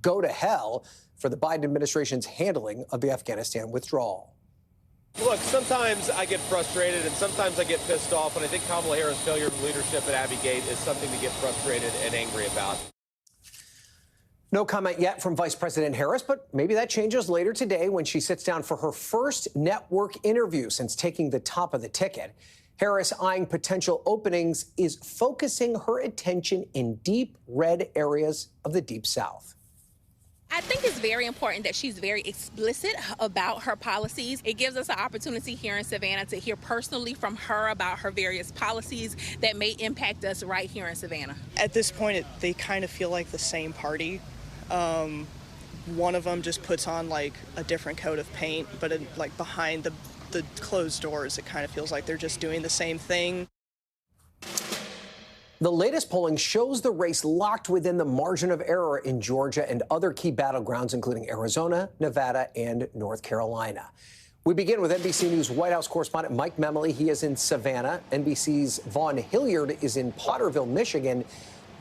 go to hell for the Biden administration's handling of the Afghanistan withdrawal. Look, sometimes I get frustrated and sometimes I get pissed off, and I think Kamala Harris' failure of leadership at Abbey Gate is something to get frustrated and angry about. No comment yet from Vice President Harris, but maybe that changes later today when she sits down for her first network interview since taking the top of the ticket. Harris, eyeing potential openings, is focusing her attention in deep red areas of the Deep South. I think it's very important that she's very explicit about her policies. It gives us an opportunity here in Savannah to hear personally from her about her various policies that may impact us right here in Savannah. At this point, they kind of feel like the same party. One of them just puts on like a different coat of paint, but like behind the closed doors, it kind of feels like they're just doing the same thing. The latest polling shows the race locked within the margin of error in Georgia and other key battlegrounds, including Arizona, Nevada, and North Carolina. We begin with NBC News White House correspondent Mike Memoli. He is in Savannah. NBC's Vaughn Hilliard is in Potterville, Michigan,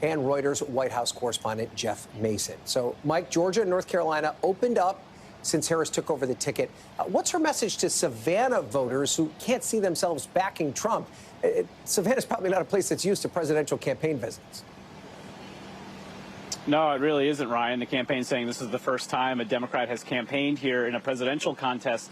and Reuters White House correspondent Jeff Mason. So, Mike, Georgia and North Carolina opened up since Harris took over the ticket. What's her message to Savannah voters who can't see themselves backing Trump? Savannah's probably not a place that's used to presidential campaign visits. No, it really isn't, Ryan. The campaign's saying this is the first time a Democrat has campaigned here in a presidential contest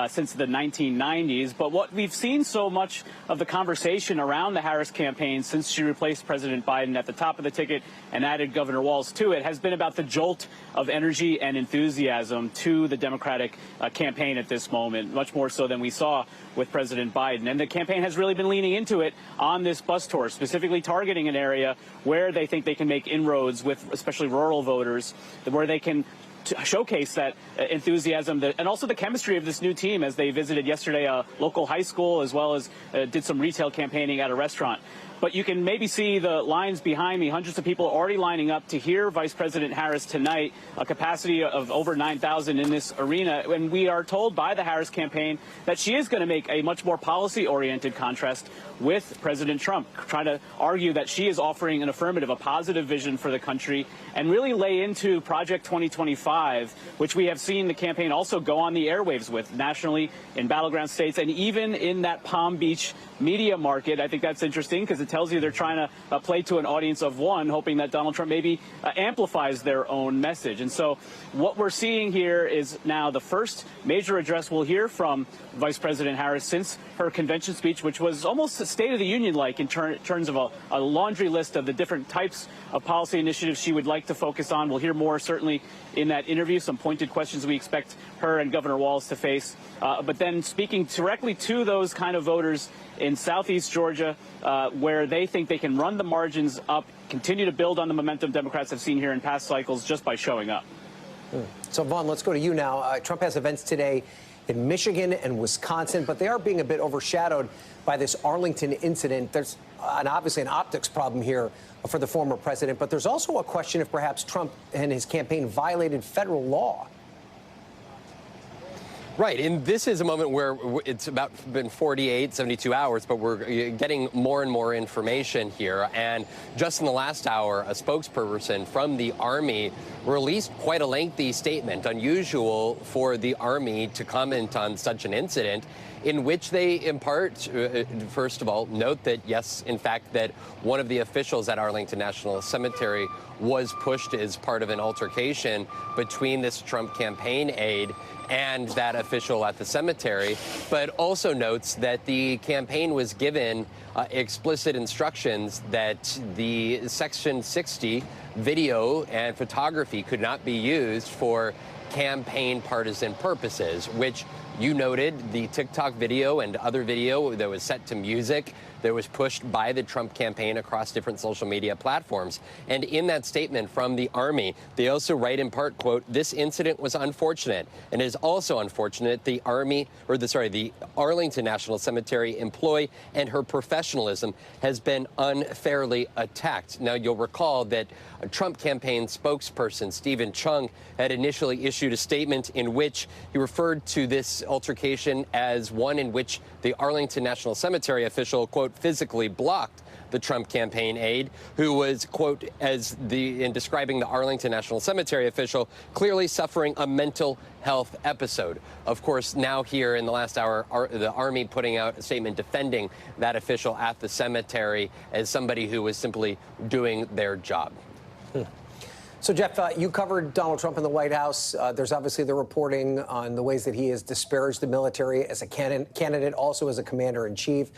since the 1990s. But what we've seen so much of the conversation around the Harris campaign since she replaced President Biden at the top of the ticket and added Governor Wallace to it has been about the jolt of energy and enthusiasm to the Democratic campaign at this moment, much more so than we saw with President Biden. And the campaign has really been leaning into it on this bus tour, specifically targeting an area where they think they can make inroads with especially rural voters, where they can showcase that enthusiasm and also the chemistry of this new team as they visited yesterday a local high school as well as did some retail campaigning at a restaurant. But you can maybe see the lines behind me. Hundreds of people already lining up to hear Vice President Harris tonight, a capacity of over 9,000 in this arena. And we are told by the Harris campaign that she is going to make a much more policy-oriented contrast with President Trump, trying to argue that she is offering an affirmative, a positive vision for the country, and really lay into Project 2025, which we have seen the campaign also go on the airwaves with nationally in battleground states and even in that Palm Beach media market. I think that's interesting because it tells you they're trying to play to an audience of one, hoping that Donald Trump maybe amplifies their own message. And so what we're seeing here is now the first major address we'll hear from Vice President Harris since her convention speech, which was almost a State of the Union-like in terms of a laundry list of the different types of policy initiatives she would like to focus on. We'll hear more certainly in that interview, some pointed questions we expect her and Governor Wallace to face. But then speaking directly to those kind of voters in southeast Georgia, where they think they can run the margins up, continue to build on the momentum Democrats have seen here in past cycles just by showing up. So, Vaughn, let's go to you now. Trump has events today in Michigan and Wisconsin, but they are being a bit overshadowed by this Arlington incident. There's obviously an optics problem here for the former president, but there's also a question if perhaps Trump and his campaign violated federal law. Right, and this is a moment where it's been 48, 72 hours, but we're getting more and more information here. And just in the last hour, a spokesperson from the Army released quite a lengthy statement, unusual for the Army to comment on such an incident, in which they in part, first of all, note that, yes, in fact, that one of the officials at Arlington National Cemetery was pushed as part of an altercation between this Trump campaign aide and that official at the cemetery, but also notes that the campaign was given explicit instructions that the Section 60 video and photography could not be used for campaign partisan purposes, which you noted the TikTok video and other video that was set to music that was pushed by the Trump campaign across different social media platforms. And in that statement from the Army, they also write in part, quote, "This incident was unfortunate, and it is also unfortunate the Arlington National Cemetery employee and her professionalism has been unfairly attacked." Now, you'll recall that a Trump campaign spokesperson, Stephen Chung, had initially issued a statement in which he referred to this altercation as one in which the Arlington National Cemetery official, quote, quote, physically blocked the Trump campaign aide, who was, quote, in describing the Arlington National Cemetery official, clearly suffering a mental health episode. Of course, now here in the last hour, the Army putting out a statement defending that official at the cemetery as somebody who was simply doing their job. So, Jeff, you covered Donald Trump in the White House. There's obviously the reporting on the ways that he has disparaged the military as a candidate, also as a commander-in-chief.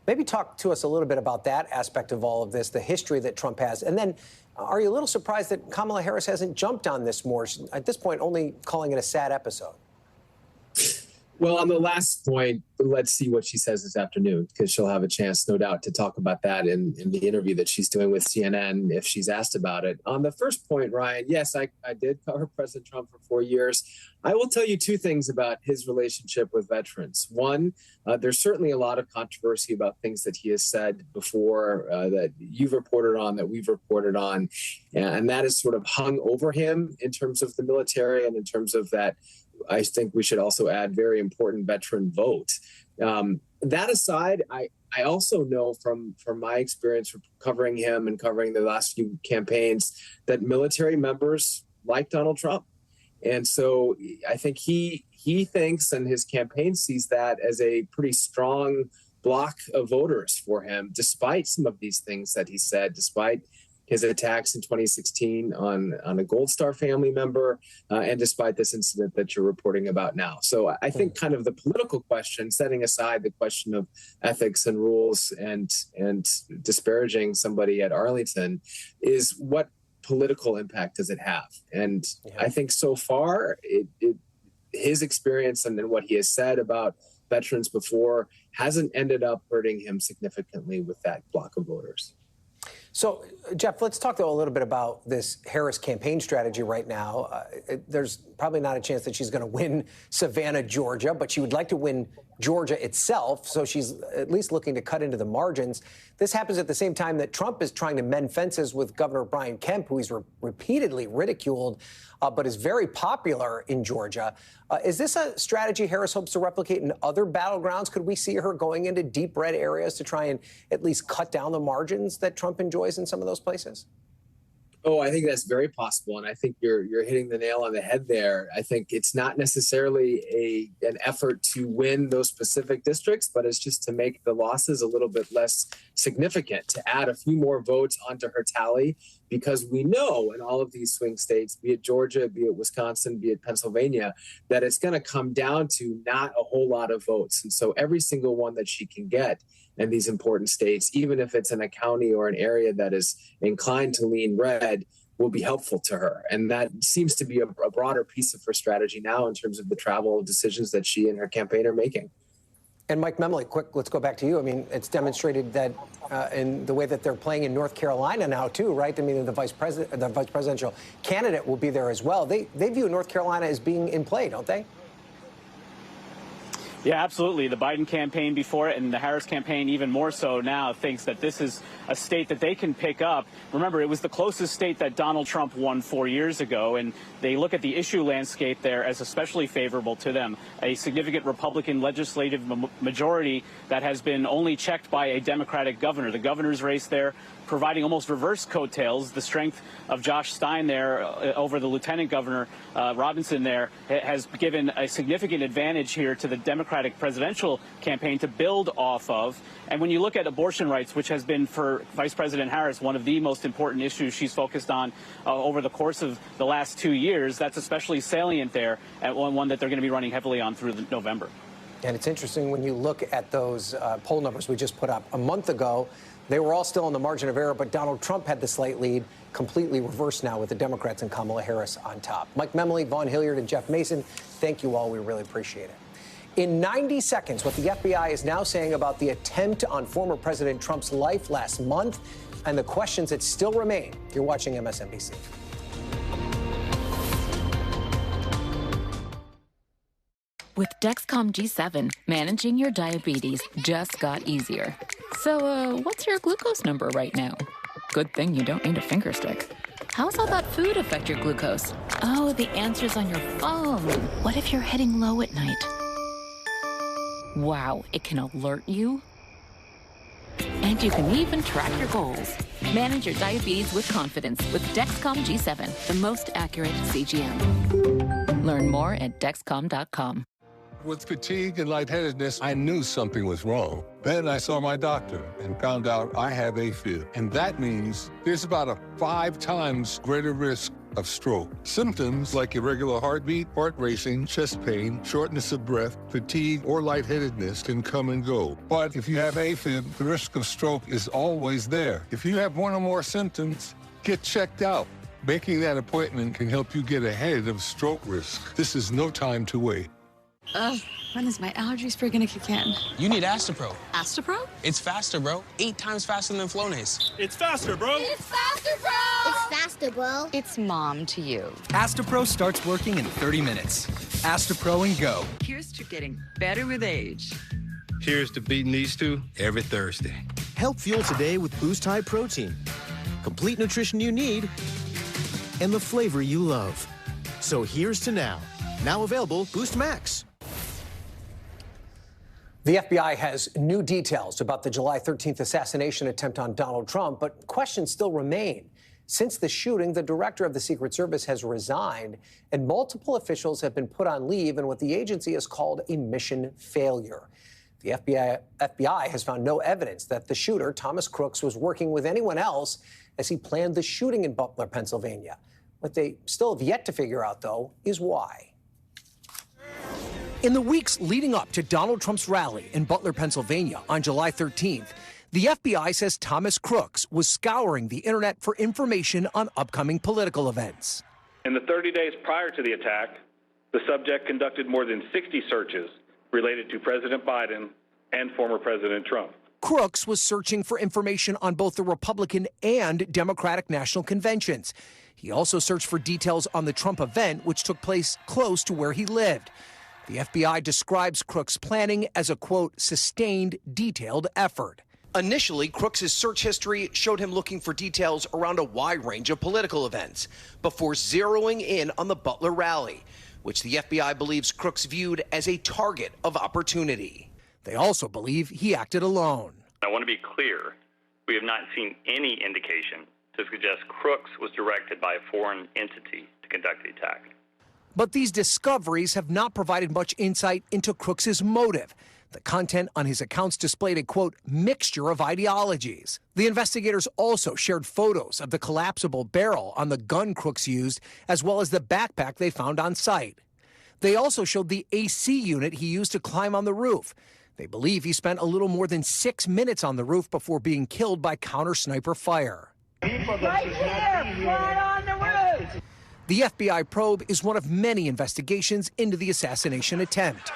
Maybe talk to us a little bit about that aspect of all of this, the history that Trump has. And then are you a little surprised that Kamala Harris hasn't jumped on this more, at this point only calling it a sad episode? Well, on the last point, let's see what she says this afternoon, because she'll have a chance, no doubt, to talk about that in the interview that she's doing with CNN if she's asked about it. On the first point, Ryan, yes, I did cover President Trump for 4 years. I will tell you two things about his relationship with veterans. One, there's certainly a lot of controversy about things that he has said before that you've reported on, that we've reported on, and that has sort of hung over him in terms of the military and in terms of that. I think we should also add very important veteran vote. That aside, I also know from my experience covering him and covering the last few campaigns that military members like Donald Trump. And so I think he thinks, and his campaign sees that as a pretty strong block of voters for him, despite some of these things that he said, despite his attacks in 2016 on a Gold Star family member, and despite this incident that you're reporting about now. So I think kind of the political question, setting aside the question of ethics and rules and disparaging somebody at Arlington, is what political impact does it have? And I think so far, his experience and what he has said about veterans before hasn't ended up hurting him significantly with that block of voters. So, Jeff, let's talk, though, a little bit about this Harris campaign strategy right now. There's probably not a chance that she's going to win Savannah, Georgia, but she would like to win Georgia itself, so she's at least looking to cut into the margins. This happens at the same time that Trump is trying to mend fences with Governor Brian Kemp, who he's repeatedly ridiculed, but is very popular in Georgia. Is this a strategy Harris hopes to replicate in other battlegrounds? Could we see her going into deep red areas to try and at least cut down the margins that Trump enjoys in some of those places? Oh, I think that's very possible, and I think you're hitting the nail on the head there. I think it's not necessarily an effort to win those specific districts, but it's just to make the losses a little bit less significant, to add a few more votes onto her tally, because we know in all of these swing states, be it Georgia, be it Wisconsin, be it Pennsylvania, that it's going to come down to not a whole lot of votes. And so every single one that she can get in these important states, even if it's in a county or an area that is inclined to lean red, will be helpful to her. And that seems to be a broader piece of her strategy now in terms of the travel decisions that she and her campaign are making. And Mike Memley, quick, let's go back to you. I mean, it's demonstrated that in the way that they're playing in North Carolina now, too, right? I mean, the vice presidential candidate will be there as well. They view North Carolina as being in play, don't they? Yeah, absolutely. The Biden campaign before it and the Harris campaign even more so now thinks that this is a state that they can pick up. Remember, it was the closest state that Donald Trump won 4 years ago, and they look at the issue landscape there as especially favorable to them. A significant Republican legislative majority that has been only checked by a Democratic governor. The governor's race there providing almost reverse coattails. The strength of Josh Stein there over the Lieutenant Governor Robinson there has given a significant advantage here to the Democratic presidential campaign to build off of. And when you look at abortion rights, which has been for Vice President Harris one of the most important issues she's focused on over the course of the last 2 years, that's especially salient there, at one that they're going to be running heavily on through November. And it's interesting when you look at those poll numbers we just put up a month ago. They were all still in the margin of error, but Donald Trump had the slight lead, completely reversed now with the Democrats and Kamala Harris on top. Mike Memley, Vaughn Hilliard, and Jeff Mason, thank you all. We really appreciate it. In 90 seconds, what the FBI is now saying about the attempt on former President Trump's life last month and the questions that still remain. You're watching MSNBC. With Dexcom G7, managing your diabetes just got easier. So, what's your glucose number right now? Good thing you don't need a finger stick. How's all that food affect your glucose? Oh, the answer's on your phone. What if you're hitting low at night? Wow, it can alert you? And you can even track your goals. Manage your diabetes with confidence with Dexcom G7, the most accurate CGM. Learn more at Dexcom.com. With fatigue and lightheadedness, I knew something was wrong. Then I saw my doctor and found out I have AFib. And that means there's about a 5 times greater risk of stroke. Symptoms like irregular heartbeat, heart racing, chest pain, shortness of breath, fatigue, or lightheadedness can come and go. But if you have AFib, the risk of stroke is always there. If you have one or more symptoms, get checked out. Making that appointment can help you get ahead of stroke risk. This is no time to wait. Ugh, when is my allergy spray gonna kick in? You need Astapro. Astapro? It's faster, bro. 8 times faster than Flonase. It's faster, bro. It's faster, bro. It's faster, bro. It's mom to you. Astapro starts working in 30 minutes. Astapro and go. Here's to getting better with age. Cheers to beating these two every Thursday. Help fuel today with Boost High Protein. Complete nutrition you need and the flavor you love. So here's to now. Now available Boost Max. The FBI has new details about the July 13th assassination attempt on Donald Trump, but questions still remain. Since the shooting, the director of the Secret Service has resigned, and multiple officials have been put on leave in what the agency has called a mission failure. The FBI has found no evidence that the shooter, Thomas Crooks, was working with anyone else as he planned the shooting in Butler, Pennsylvania. What they still have yet to figure out, though, is why. In the weeks leading up to Donald Trump's rally in Butler, Pennsylvania on July 13th, the FBI says Thomas Crooks was scouring the internet for information on upcoming political events. In the 30 days prior to the attack, the subject conducted more than 60 searches related to President Biden and former President Trump. Crooks was searching for information on both the Republican and Democratic national conventions. He also searched for details on the Trump event, which took place close to where he lived. The FBI describes Crooks' planning as a, quote, sustained, detailed effort. Initially, Crooks' search history showed him looking for details around a wide range of political events before zeroing in on the Butler rally, which the FBI believes Crooks viewed as a target of opportunity. They also believe he acted alone. I want to be clear. We have not seen any indication to suggest Crooks was directed by a foreign entity to conduct the attack. But these discoveries have not provided much insight into Crooks' motive. The content on his accounts displayed a, quote, mixture of ideologies. The investigators also shared photos of the collapsible barrel on the gun Crooks used, as well as the backpack they found on site. They also showed the AC unit he used to climb on the roof. They believe he spent a little more than 6 minutes on the roof before being killed by counter-sniper fire. Right here, right on the roof. The FBI probe is one of many investigations into the assassination attempt.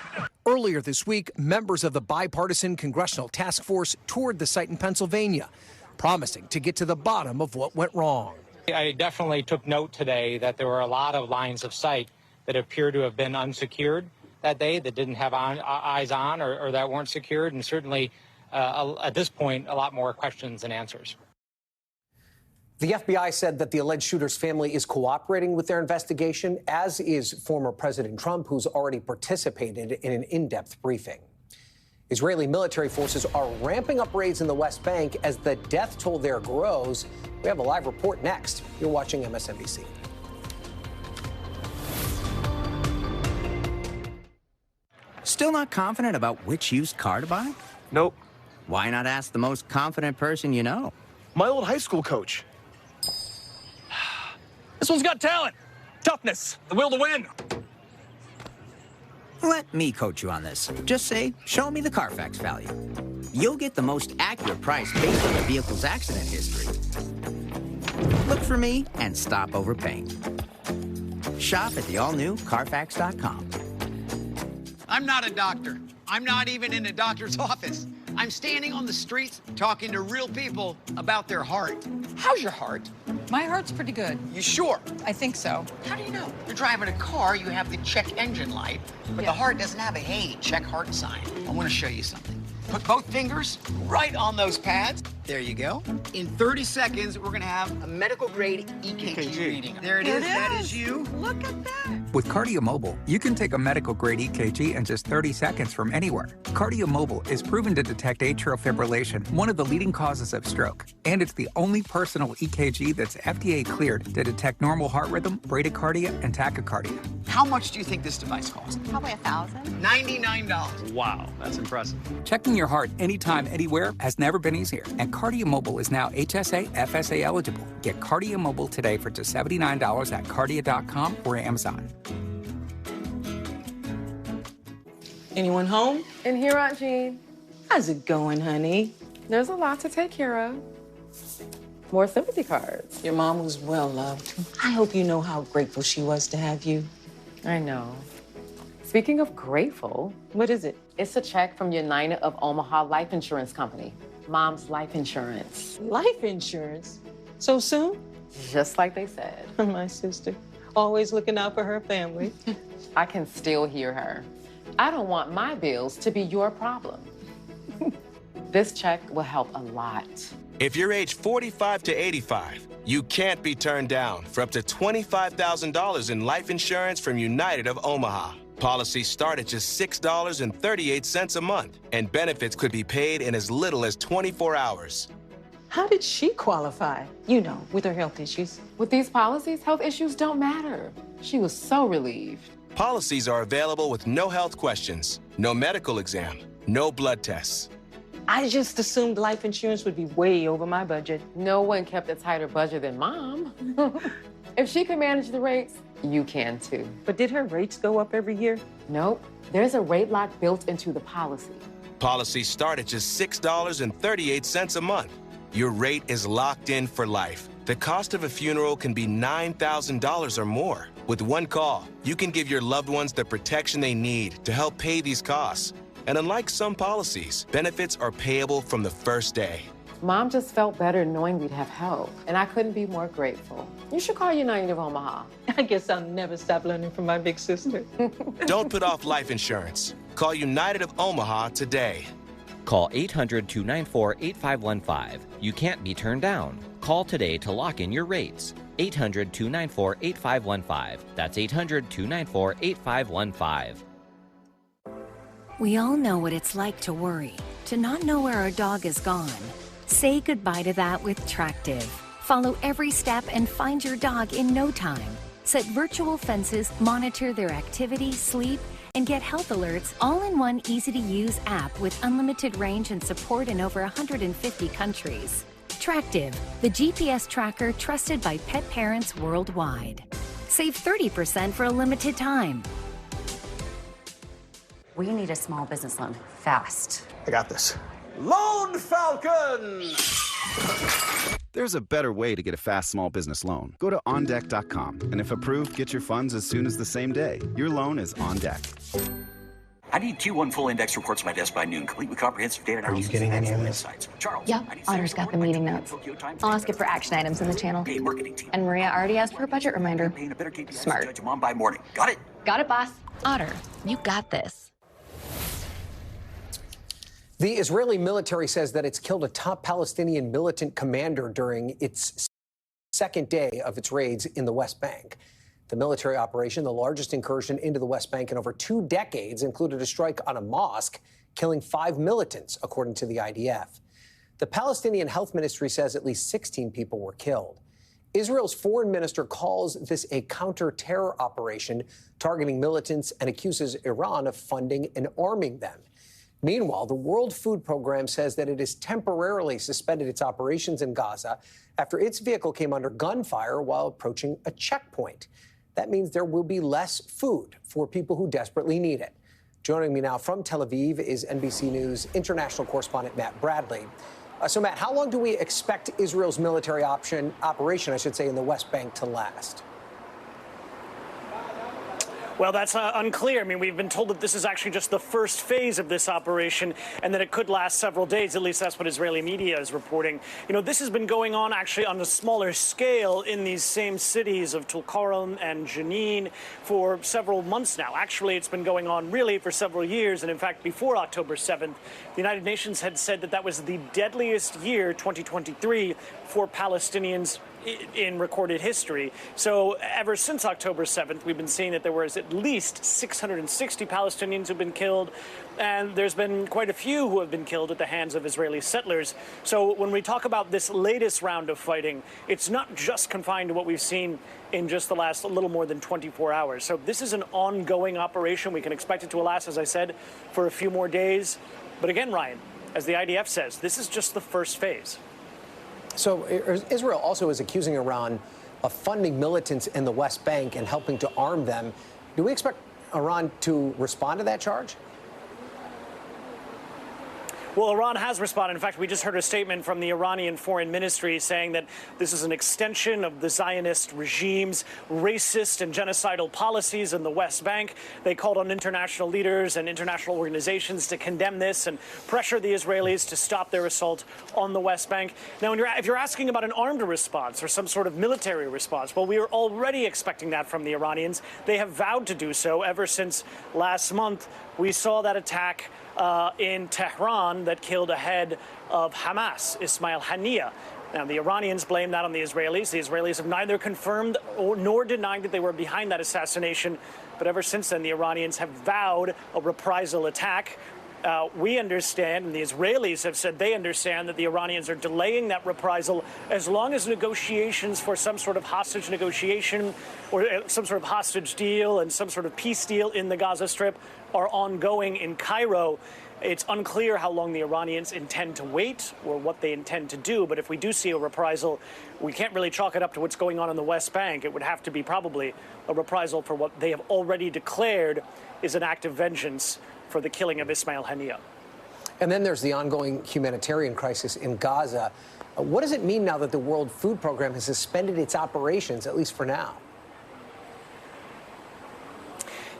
Earlier this week, members of the bipartisan congressional task force toured the site in Pennsylvania, promising to get to the bottom of what went wrong. I definitely took note today that there were a lot of lines of sight that appear to have been unsecured that day, that didn't have eyes on or that weren't secured, and certainly at this point, a lot more questions than answers. The FBI said that the alleged shooter's family is cooperating with their investigation, as is former President Trump, who's already participated in an in-depth briefing. Israeli military forces are ramping up raids in the West Bank as the death toll there grows. We have a live report next. You're watching MSNBC. Still not confident about which used car to buy? Nope. Why not ask the most confident person you know? My old high school coach. This one's got talent, toughness, the will to win. Let me coach you on this. Just say, show me the Carfax value. You'll get the most accurate price based on the vehicle's accident history. Look for me and stop overpaying. Shop at the all-new Carfax.com. I'm not a doctor. I'm not even in a doctor's office. I'm standing on the streets talking to real people about their heart. How's your heart? My heart's pretty good. You sure? I think so. How do you know? You're driving a car, you have the check engine light, but the heart doesn't have a hey, check heart sign. I want to show you something. Put both fingers right on those pads. There you go. In 30 seconds, we're gonna have a medical-grade EKG reading. There it is. That is you. Look at that. With Cardio Mobile, you can take a medical-grade EKG in just 30 seconds from anywhere. Cardio Mobile is proven to detect atrial fibrillation, one of the leading causes of stroke. And it's the only personal EKG that's FDA cleared to detect normal heart rhythm, bradycardia, and tachycardia. How much do you think this device costs? Probably $1,000. $99. Wow, that's impressive. Checking your heart anytime, anywhere has never been easier. And Cardio Mobile is now HSA, FSA eligible. Get Cardio Mobile today for just $79 at cardia.com or Amazon. Anyone home? In here, Aunt Jean. How's it going, honey? There's a lot to take care of. More sympathy cards. Your mom was well loved. I hope you know how grateful she was to have you. I know. Speaking of grateful, What is it? it's a check from United of Omaha Life Insurance Company. Mom's life insurance. Life insurance? So soon? Just like they said. My sister, always looking out for her family. I can still hear her. I don't want my bills to be your problem. This check will help a lot. If you're age 45 to 85, you can't be turned down for up to $25,000 in life insurance from United of Omaha. Policies start at just $6.38 a month, and benefits could be paid in as little as 24 hours. How did she qualify? You know, with her health issues. With these policies, health issues don't matter. She was so relieved. Policies are available with no health questions, no medical exam, no blood tests. I just assumed life insurance would be way over my budget. No one kept a tighter budget than Mom. If she can manage the rates, you can too. But did her rates go up every year? Nope. There's a rate lock built into the policy. Policies start at just $6.38 a month. Your rate is locked in for life. The cost of a funeral can be $9,000 or more. With one call, you can give your loved ones the protection they need to help pay these costs. And unlike some policies, benefits are payable from the first day. Mom just felt better knowing we'd have help, and I couldn't be more grateful. You should call United of Omaha. I guess I'll never stop learning from my big sister. Don't put off life insurance. Call United of Omaha today. Call 800-294-8515. You can't be turned down. Call today to lock in your rates. 800-294-8515. That's 800-294-8515. We all know what it's like to worry, to not know where our dog is gone. Say goodbye to that with Tractive. Follow every step and find your dog in no time. Set virtual fences, monitor their activity, sleep, and get health alerts all in one easy-to-use app with unlimited range and support in over 150 countries. Tractive, the GPS tracker trusted by pet parents worldwide. Save 30% for a limited time. We need a small business loan fast. I got this. Loan Falcon! There's a better way to get a fast small business loan. Go to OnDeck.com, and if approved, get your funds as soon as the same day. Your loan is on deck. I need Q1 full index reports to my desk by noon, complete with comprehensive data analysis. Are you getting any of this? Charles, Yep, Otter's got the meeting notes. I'll ask it for action items in the channel. And Maria already asked for a budget reminder. Smart. Mom by morning. Got it? Got it, boss. Otter, you got this. The Israeli military says that it's killed a top Palestinian militant commander during its second day of its raids in the West Bank. The military operation, the largest incursion into the West Bank in over 2 decades, included a strike on a mosque, killing 5 militants, according to the IDF. The Palestinian Health Ministry says at least 16 people were killed. Israel's foreign minister calls this a counter-terror operation targeting militants and accuses Iran of funding and arming them. Meanwhile, the World Food Program says that it has temporarily suspended its operations in Gaza after its vehicle came under gunfire while approaching a checkpoint. That means there will be less food for people who desperately need it. Joining me now from Tel Aviv is NBC News international correspondent Matt Bradley. So, Matt, how long do we expect Israel's military operation, in the West Bank to last? Well, that's unclear. I mean, we've been told that this is actually just the first phase of this operation and that it could last several days. At least that's what Israeli media is reporting. You know, this has been going on actually on a smaller scale in these same cities of Tulkarm and Jenin for several months now. Actually, it's been going on really for several years. And in fact, before October 7th, the United Nations had said that that was the deadliest year, 2023, for Palestinians in recorded history. So ever since October 7th, we've been seeing that there was at least 660 Palestinians who've been killed, and there's been quite a few who have been killed at the hands of Israeli settlers. So when we talk about this latest round of fighting, it's not just confined to what we've seen in just the last a little more than 24 hours. So this is an ongoing operation. We can expect it to last, as I said, for a few more days. But again, Ryan, as the IDF says, this is just the first phase. So Israel also is accusing Iran of funding militants in the West Bank and helping to arm them. Do we expect Iran to respond to that charge? Well, Iran has responded. In fact, we just heard a statement from the Iranian Foreign Ministry saying that this is an extension of the Zionist regime's racist and genocidal policies in the West Bank. They called on international leaders and international organizations to condemn this and pressure the Israelis to stop their assault on the West Bank. Now, if you're asking about an armed response or some sort of military response, well, we are already expecting that from the Iranians. They have vowed to do so ever since last month. We saw that attack in Tehran that killed a head of Hamas, Ismail Haniyeh. Now, the Iranians blame that on the Israelis. The Israelis have neither confirmed nor denied that they were behind that assassination. But ever since then, the Iranians have vowed a reprisal attack. We understand, and the Israelis have said they understand, that the Iranians are delaying that reprisal as long as negotiations for some sort of hostage negotiation or some sort of hostage deal and some sort of peace deal in the Gaza Strip are ongoing in Cairo. It's unclear how long the Iranians intend to wait or what they intend to do. But if we do see a reprisal, we can't really chalk it up to what's going on in the West Bank. It would have to be probably a reprisal for what they have already declared is an act of vengeance for the killing of Ismail Haniyeh. And then there's the ongoing humanitarian crisis in Gaza. What does it mean now that the World Food Program has suspended its operations, at least for now?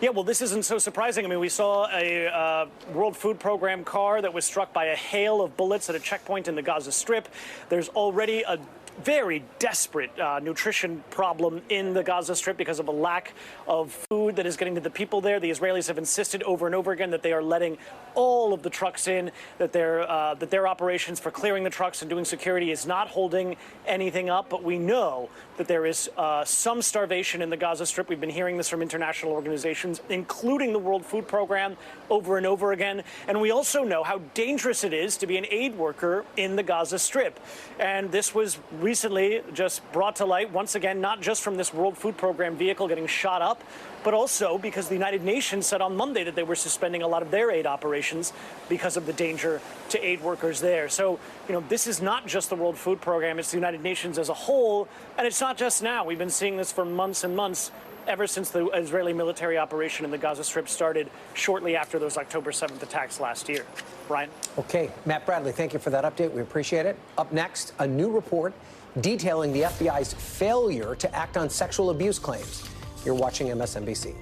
Yeah, well, this isn't so surprising. I mean, we saw a World Food Program car that was struck by a hail of bullets at a checkpoint in the Gaza Strip. There's already a very desperate nutrition problem in the Gaza Strip because of a lack of food that is getting to the people there. The Israelis have insisted over and over again that they are letting all of the trucks in, that their operations for clearing the trucks and doing security is not holding anything up. But we know that there is some starvation in the Gaza Strip. We've been hearing this from international organizations, including the World Food Program, over and over again. And we also know how dangerous it is to be an aid worker in the Gaza Strip. And this was recently just brought to light once again, not just from this World Food Program vehicle getting shot up, but also because the United Nations said on Monday that they were suspending a lot of their aid operations because of the danger to aid workers there. So, you know, this is not just the World Food Program, it's the United Nations as a whole, and it's not just now. We've been seeing this for months and months, ever since the Israeli military operation in the Gaza Strip started shortly after those October 7th attacks last year. Brian? Okay, Matt Bradley, thank you for that update. We appreciate it. Up next, a new report detailing the FBI's failure to act on sexual abuse claims. You're watching MSNBC.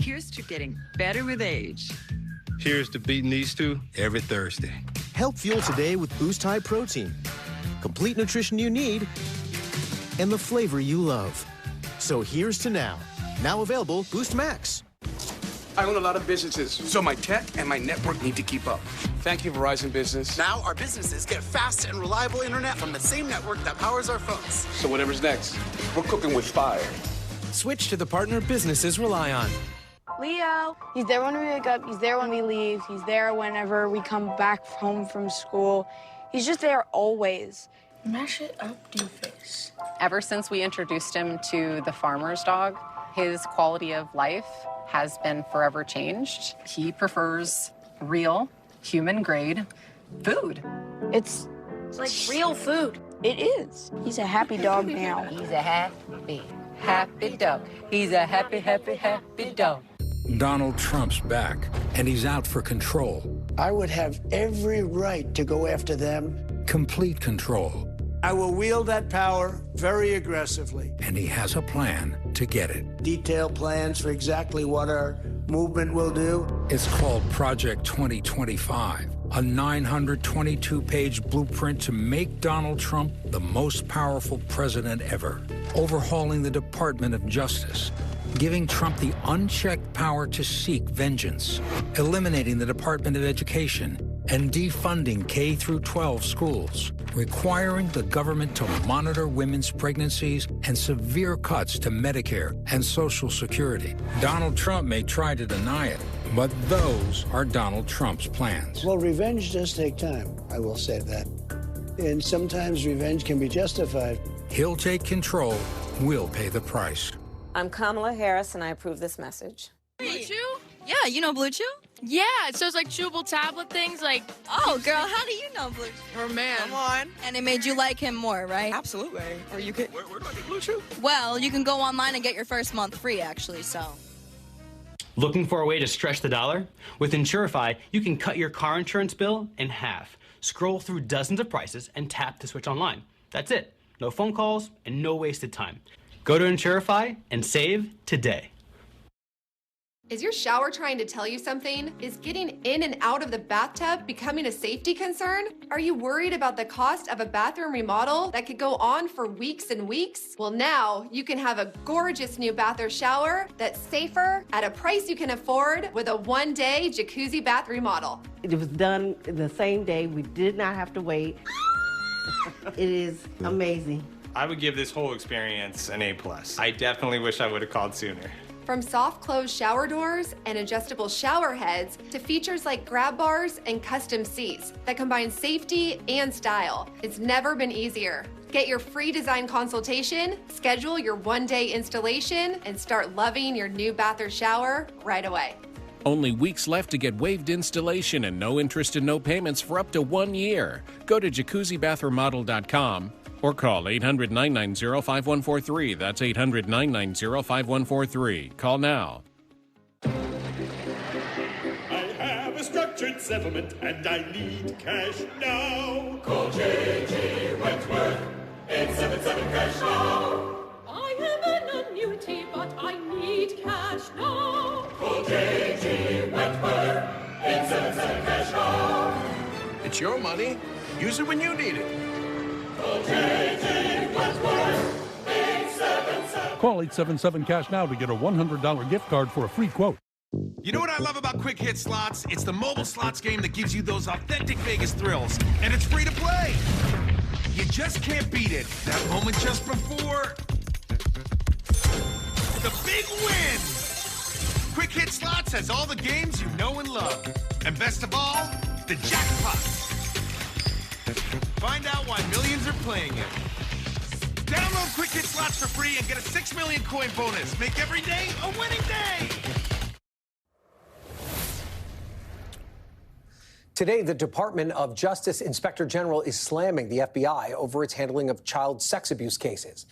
Here's to getting better with age. Here's to beating these two every Thursday. Help fuel today with Boost High Protein. Complete nutrition you need and the flavor you love. So here's to now. Now available Boost Max. I own a lot of businesses, so my tech and my network need to keep up. Thank you, Verizon Business. Now our businesses get fast and reliable internet from the same network that powers our phones. So whatever's next, we're cooking with fire. Switch to the partner businesses rely on. Leo. He's there when we wake up. He's there when we leave. He's there whenever we come back home from school. He's just there always. Mash it up, doofus. Ever since we introduced him to the farmer's dog, his quality of life has been forever changed. He prefers real, human-grade food. It's like real food. It is. He's a happy dog now. He's a happy dog. He's a happy dog. Donald Trump's back, and he's out for control. I would have every right to go after them. Complete control. I will wield that power very aggressively. And he has a plan to get it. Detailed plans for exactly what our movement will do. It's called Project 2025, a 922-page blueprint to make Donald Trump the most powerful president ever, overhauling the Department of Justice, giving Trump the unchecked power to seek vengeance, eliminating the Department of Education, and defunding K-12 schools, requiring the government to monitor women's pregnancies, and severe cuts to Medicare and Social Security. Donald Trump may try to deny it, but those are Donald Trump's plans. Well, revenge does take time, I will say that. And sometimes revenge can be justified. He'll take control. We'll pay the price. I'm Kamala Harris, and I approve this message. Blue Chew? Yeah, you know Blue Chew? Yeah, it's those like chewable tablet things like... Oh, girl, how do you know Blue Chew? Her man. Come on. And it made you like him more, right? Absolutely. Or you could... Where do I get Blue Chew? Well, you can go online and get your first month free, actually, so... Looking for a way to stretch the dollar? With Insurify, you can cut your car insurance bill in half. Scroll through dozens of prices and tap to switch online. That's it. No phone calls and no wasted time. Go to Insurify and save today. Is your shower trying to tell you something? Is getting in and out of the bathtub becoming a safety concern? Are you worried about the cost of a bathroom remodel that could go on for weeks and weeks? Well, now you can have a gorgeous new bath or shower that's safer at a price you can afford with a one-day jacuzzi bath remodel. It was done the same day. We did not have to wait. It is amazing. I would give this whole experience an A+. I definitely wish I would have called sooner. From soft close shower doors and adjustable shower heads to features like grab bars and custom seats that combine safety and style, it's never been easier. Get your free design consultation, schedule your one-day installation, and start loving your new bath or shower right away. Only weeks left to get waived installation and no interest and no payments for up to 1 year. Go to jacuzzibathremodel.com or call 800-990-5143. That's 800-990-5143. Call now. I have a structured settlement and I need cash now. Call J.G. Wentworth, 877 cash now. I have an annuity, but I need cash now. Call J.G. Wentworth, 877 cash now. It's your money. Use it when you need it. Call J.G. Wentworth, 877. Call 877 cash now to get a $100 gift card for a free quote. You know what I love about Quick Hit Slots? It's the mobile slots game that gives you those authentic Vegas thrills, and it's free to play. You just can't beat it. That moment just before the big win. Quick Hit Slots has all the games you know and love. And best of all, the jackpot. Find out why millions are playing it. Download Quick Hit Slots for free and get a 6 million coin bonus. Make every day a winning day. Today, the Department of Justice Inspector General is slamming the FBI over its handling of child sex abuse cases.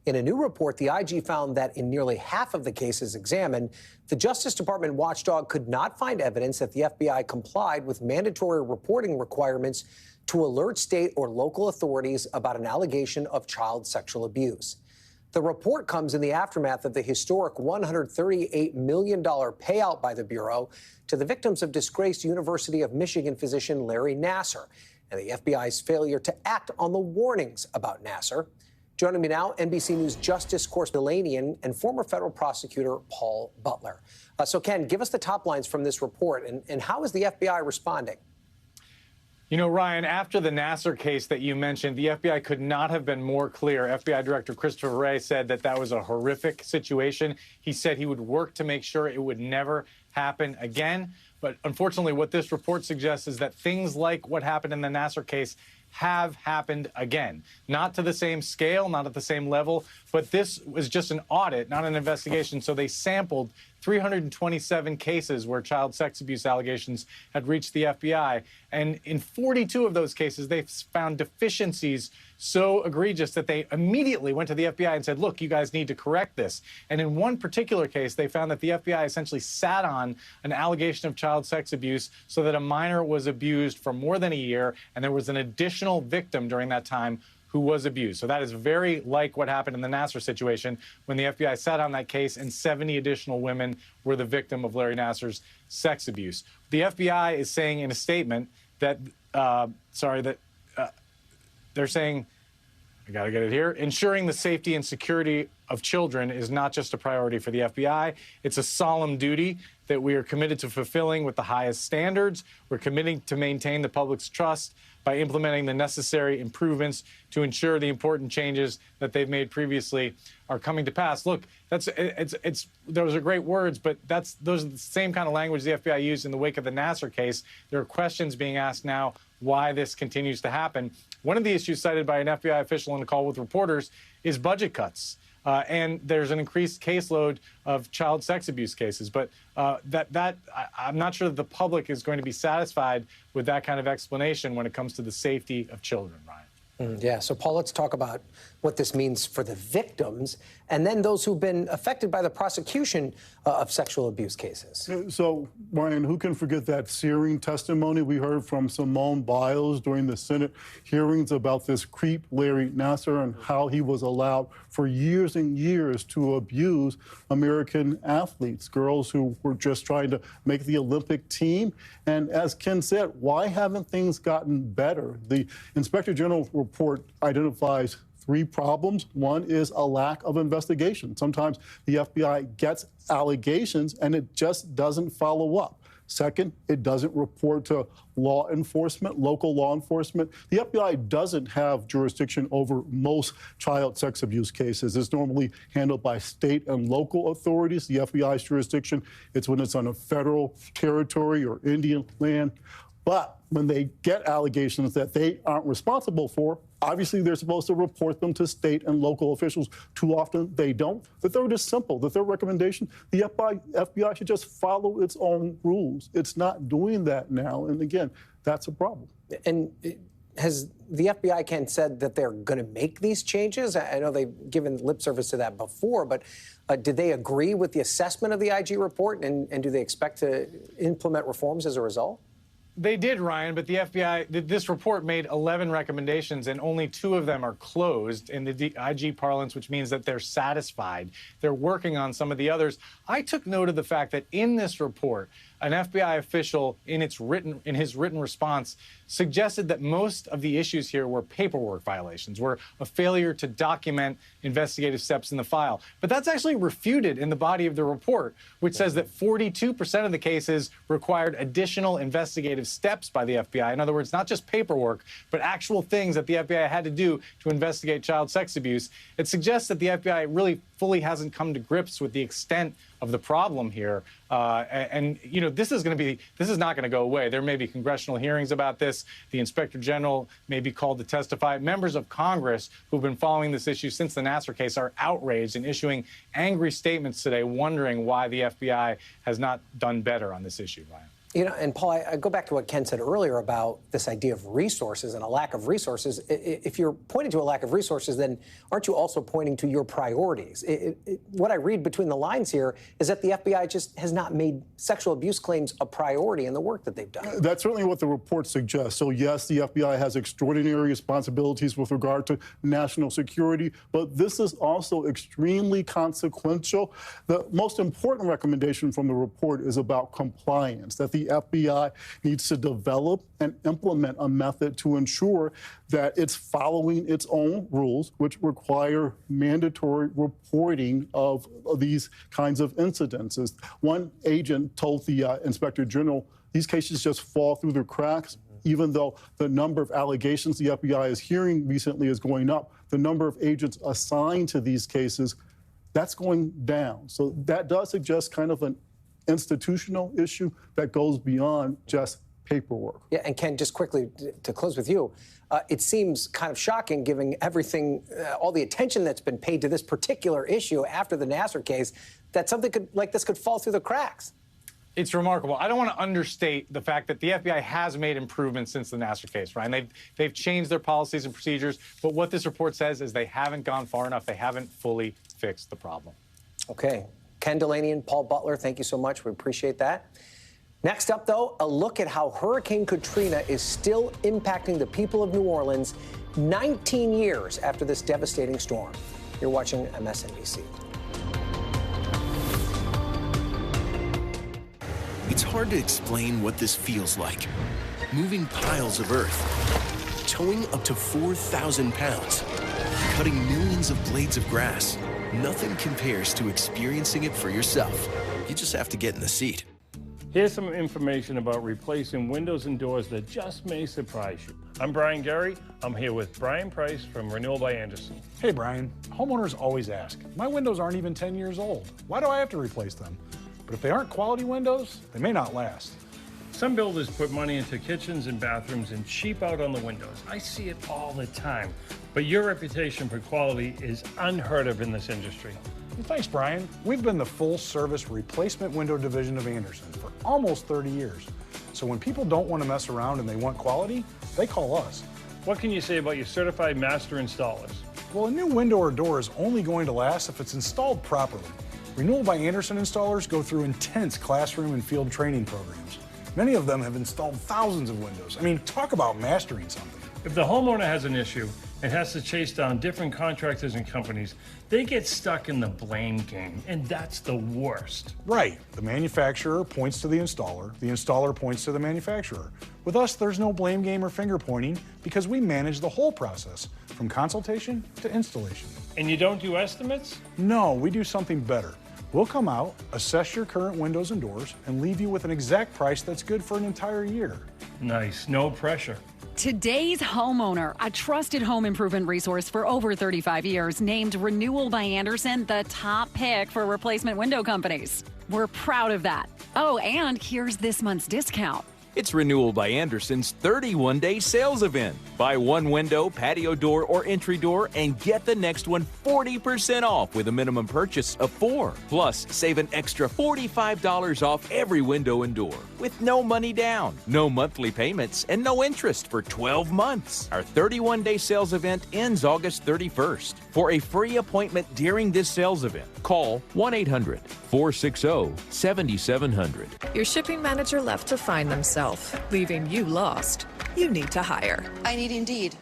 In a new report, the IG found that in nearly half of the cases examined, the Justice Department watchdog could not find evidence that the FBI complied with mandatory reporting requirements to alert state or local authorities about an allegation of child sexual abuse. The report comes in the aftermath of the historic $138 million payout by the Bureau to the victims of disgraced University of Michigan physician Larry Nassar and the FBI's failure to act on the warnings about Nassar. Joining me now, NBC News Justice correspondent and former federal prosecutor Paul Butler. So, Ken, give us the top lines from this report, and how is the FBI responding? You know, Ryan, after the Nassar case that you mentioned, the FBI could not have been more clear. FBI Director Christopher Wray said that that was a horrific situation. He said he would work to make sure it would never happen again. But unfortunately, what this report suggests is that things like what happened in the Nassar case have happened again. Not to the same scale, not at the same level, but this was just an audit, not an investigation. So they sampled 327 cases where child sex abuse allegations had reached the FBI. And in 42 of those cases, they found deficiencies so egregious that they immediately went to the FBI and said, look, you guys need to correct this. And in one particular case, they found that the FBI essentially sat on an allegation of child sex abuse so that a minor was abused for more than a year, and there was an additional victim during that time who was abused. So that is very like what happened in the Nassar situation when the FBI sat on that case and 70 additional women were the victim of Larry Nassar's sex abuse. The FBI is saying in a statement that, they're saying, I gotta get it here, ensuring the safety and security of children is not just a priority for the FBI. It's a solemn duty that we are committed to fulfilling with the highest standards. We're committing to maintain the public's trust by implementing the necessary improvements to ensure the important changes that they've made previously are coming to pass. Look, those are great words, but those are the same kind of language the FBI used in the wake of the Nassar case. There are questions being asked now why this continues to happen. One of the issues cited by an FBI official in a call with reporters is budget cuts. And there's an increased caseload of child sex abuse cases. But I'm not sure that the public is going to be satisfied with that kind of explanation when it comes to the safety of children, Ryan. Yeah, so Paul, let's talk about what this means for the victims and then those who've been affected by the prosecution of sexual abuse cases. So, Ryan, who can forget that searing testimony we heard from Simone Biles during the Senate hearings about this creep, Larry Nassar, and how he was allowed for years and years to abuse American athletes, girls who were just trying to make the Olympic team. And as Ken said, why haven't things gotten better? The Inspector General report identifies 3 problems. One is a lack of investigation. Sometimes the FBI gets allegations and it just doesn't follow up. Second, it doesn't report to law enforcement, local law enforcement. The FBI doesn't have jurisdiction over most child sex abuse cases. It's normally handled by state and local authorities. The FBI's jurisdiction, it's when it's on a federal territory or Indian land. But when they get allegations that they aren't responsible for, obviously they're supposed to report them to state and local officials. Too often they don't. The third is simple. The third recommendation, the FBI should just follow its own rules. It's not doing that now. And again, that's a problem. And has the FBI, Ken, said that they're going to make these changes? I know they've given lip service to that before, but did they agree with the assessment of the IG report? And do they expect to implement reforms as a result? They did, Ryan, but the FBI, this report made 11 recommendations, and only 2 of them are closed in the IG parlance, which means that they're satisfied. They're working on some of the others. I took note of the fact that in this report, an FBI official, in his written response, suggested that most of the issues here were paperwork violations, were a failure to document investigative steps in the file. But that's actually refuted in the body of the report, which says that 42% of the cases required additional investigative steps by the FBI. In other words, not just paperwork, but actual things that the FBI had to do to investigate child sex abuse. It suggests that the FBI really fully hasn't come to grips with the extent of the problem here. And you know, this is not going to go away. There may be congressional hearings about this. The Inspector General may be called to testify. Members of Congress who've been following this issue since the Nassar case are outraged and issuing angry statements today, wondering why the FBI has not done better on this issue, Ryan. You know, and Paul, I go back to what Ken said earlier about this idea of resources and a lack of resources. If you're pointing to a lack of resources, then aren't you also pointing to your priorities? What I read between the lines here is that the FBI just has not made sexual abuse claims a priority in the work that they've done. That's certainly what the report suggests. So yes, the FBI has extraordinary responsibilities with regard to national security, but this is also extremely consequential. The most important recommendation from the report is about compliance, that the FBI needs to develop and implement a method to ensure that it's following its own rules, which require mandatory reporting of these kinds of incidences. One agent told the Inspector General, these cases just fall through the cracks. Even though the number of allegations the FBI is hearing recently is going up, the number of agents assigned to these cases, that's going down. So that does suggest kind of an institutional issue that goes beyond just paperwork. Yeah, and Ken, just quickly to close with you, it seems kind of shocking, given everything, all the attention that's been paid to this particular issue after the Nassar case, that something like this could fall through the cracks. It's remarkable. I don't want to understate the fact that the FBI has made improvements since the Nassar case, Ryan. They've changed their policies and procedures, but what this report says is they haven't gone far enough. They haven't fully fixed the problem. Okay. Ken Delaney and Paul Butler, thank you so much. We appreciate that. Next up, though, a look at how Hurricane Katrina is still impacting the people of New Orleans 19 years after this devastating storm. You're watching MSNBC. It's hard to explain what this feels like. Moving piles of earth, towing up to 4,000 pounds, cutting millions of blades of grass. Nothing compares to experiencing it for yourself. You just have to get in the seat. Here's some information about replacing windows and doors that just may surprise you. I'm Brian Gary. I'm here with Brian Price from Renewal by Andersen. Hey, Brian. Homeowners always ask, my windows aren't even 10 years old. Why do I have to replace them? But if they aren't quality windows, they may not last. Some builders put money into kitchens and bathrooms and cheap out on the windows. I see it all the time. But your reputation for quality is unheard of in this industry. Well, thanks, Brian. We've been the full-service replacement window division of Andersen for almost 30 years. So when people don't want to mess around and they want quality, they call us. What can you say about your certified master installers? Well, a new window or door is only going to last if it's installed properly. Renewal by Andersen installers go through intense classroom and field training programs. Many of them have installed thousands of windows. I mean, talk about mastering something. If the homeowner has an issue and has to chase down different contractors and companies, they get stuck in the blame game, and that's the worst. Right. The manufacturer points to the installer points to the manufacturer. With us, there's no blame game or finger pointing because we manage the whole process, from consultation to installation. And you don't do estimates? No, we do something better. We'll come out, assess your current windows and doors, and leave you with an exact price that's good for an entire year. Nice, no pressure. Today's homeowner, a trusted home improvement resource for over 35 years, named Renewal by Andersen the top pick for replacement window companies. We're proud of that. Oh, and here's this month's discount. It's Renewal by Andersen's 31-day sales event. Buy one window, patio door, or entry door and get the next one 40% off with a minimum purchase of 4. Plus, save an extra $45 off every window and door with no money down, no monthly payments, and no interest for 12 months. Our 31-day sales event ends August 31st. For a free appointment during this sales event, call 1-800-460-7700. Your shipping manager left to find themselves, leaving you lost. You need to hire. I need Indeed.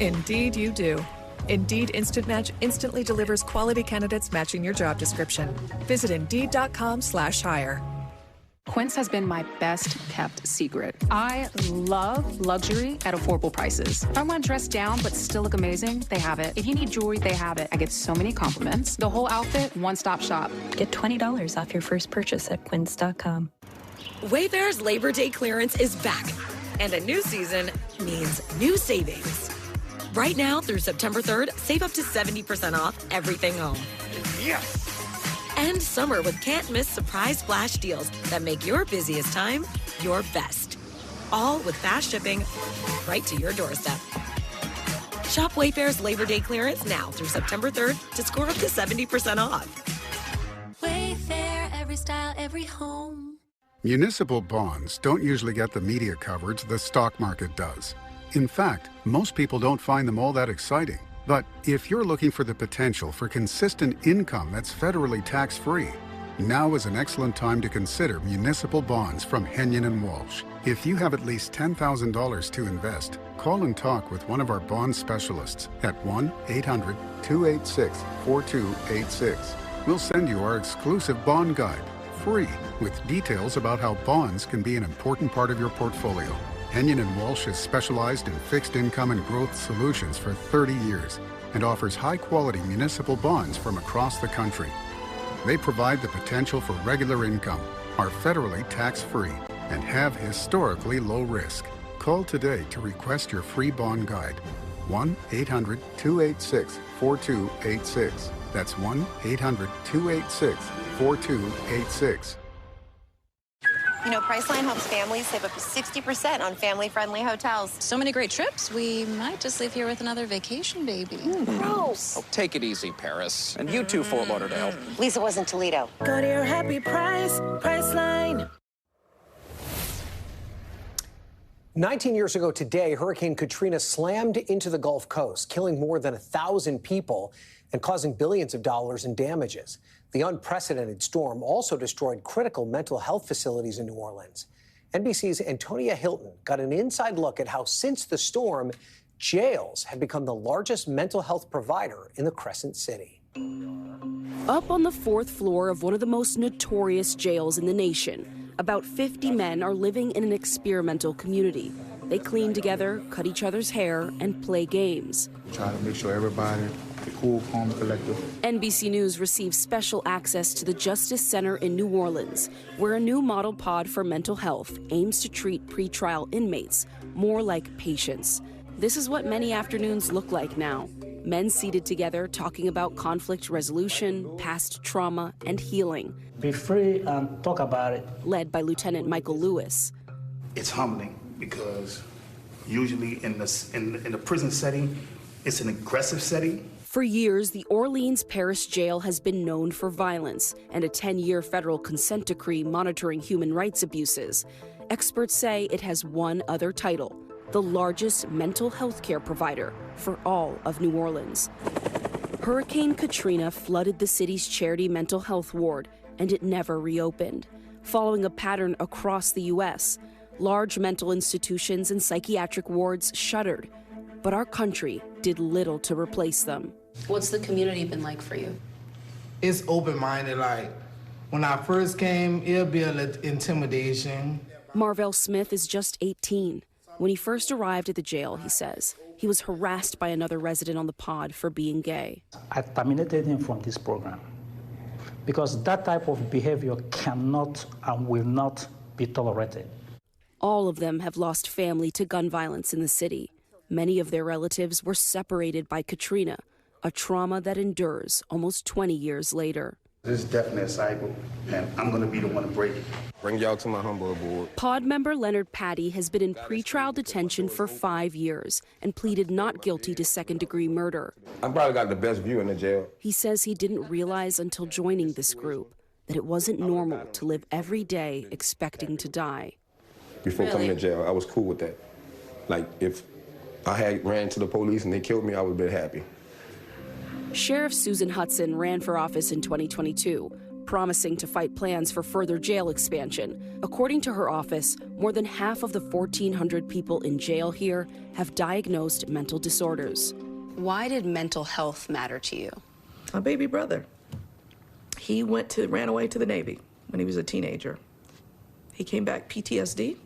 Indeed you do. Indeed Instant Match instantly delivers quality candidates matching your job description. Visit Indeed.com/hire. Quince has been my best kept secret. I love luxury at affordable prices. If I want to dress down but still look amazing, they have it. If you need jewelry, they have it. I get so many compliments. The whole outfit, one-stop shop. Get $20 off your first purchase at quince.com. Wayfair's Labor Day clearance is back, and a new season means new savings. Right now through September 3rd, save up to 70% off everything home. Yes! End summer with can't-miss surprise flash deals that make your busiest time your best. All with fast shipping right to your doorstep. Shop Wayfair's Labor Day clearance now through September 3rd to score up to 70% off. Wayfair, every style, every home. Municipal bonds don't usually get the media coverage the stock market does. In fact, most people don't find them all that exciting. But if you're looking for the potential for consistent income that's federally tax-free, now is an excellent time to consider municipal bonds from Henyon & Walsh. If you have at least $10,000 to invest, call and talk with one of our bond specialists at 1-800-286-4286. We'll send you our exclusive bond guide, free, with details about how bonds can be an important part of your portfolio. Henyon & Walsh has specialized in fixed income and growth solutions for 30 years and offers high-quality municipal bonds from across the country. They provide the potential for regular income, are federally tax-free, and have historically low risk. Call today to request your free bond guide. 1-800-286-4286. That's 1-800-286-4286. You know, Priceline helps families save up to 60% on family-friendly hotels. So many great trips, we might just leave here with another vacation baby. Gross. Oh, take it easy, Paris. And you too, Fort Lauderdale. Lisa was in Toledo. Go to your happy price, Priceline. 19 years ago today, Hurricane Katrina slammed into the Gulf Coast, killing more than 1,000 people and causing billions of dollars in damages. The unprecedented storm also destroyed critical mental health facilities in New Orleans. NBC's Antonia Hilton got an inside look at how, since the storm, jails have become the largest mental health provider in the Crescent City. Up on the 4th floor of one of the most notorious jails in the nation, about 50 men are living in an experimental community. They clean together, cut each other's hair, and play games. Try to make sure everybody is cool, calm, collective. NBC News receives special access to the Justice Center in New Orleans, where a new model pod for mental health aims to treat pretrial inmates more like patients. This is what many afternoons look like now. Men seated together talking about conflict resolution, past trauma, and healing. Be free and talk about it. Led by Lieutenant Michael Lewis. It's humbling because usually in the prison setting, it's an aggressive setting. For years, the Orleans Parish Jail has been known for violence and a 10-year federal consent decree monitoring human rights abuses. Experts say it has one other title: the largest mental health care provider for all of New Orleans. Hurricane Katrina flooded the city's charity mental health ward, and it never reopened. Following a pattern across the U.S., large mental institutions and psychiatric wards shuttered, but our country did little to replace them. What's the community been like for you? It's open-minded. Like, when I first came, it'll be a little intimidation. Marvell Smith is just 18. When he first arrived at the jail, he says, he was harassed by another resident on the pod for being gay. I terminated him from this program because that type of behavior cannot and will not be tolerated. All of them have lost family to gun violence in the city. Many of their relatives were separated by Katrina, a trauma that endures almost 20 years later. This is definitely a cycle, and I'm going to be the one to break it. Bring y'all to my humble board. Pod member Leonard Patty has been in pretrial detention for 5 years and pleaded not guilty to second-degree murder. I probably got the best view in the jail. He says he didn't realize until joining this group that it wasn't normal to live every day expecting to die. Before coming to jail, I was cool with that. Like, if I had ran to the police and they killed me, I would have been happy. Sheriff Susan Hudson ran for office in 2022, promising to fight plans for further jail expansion. According to her office, more than half of the 1,400 people in jail here have diagnosed mental disorders. Why did mental health matter to you? My baby brother. He ran away to the Navy when he was a teenager. He came back PTSD.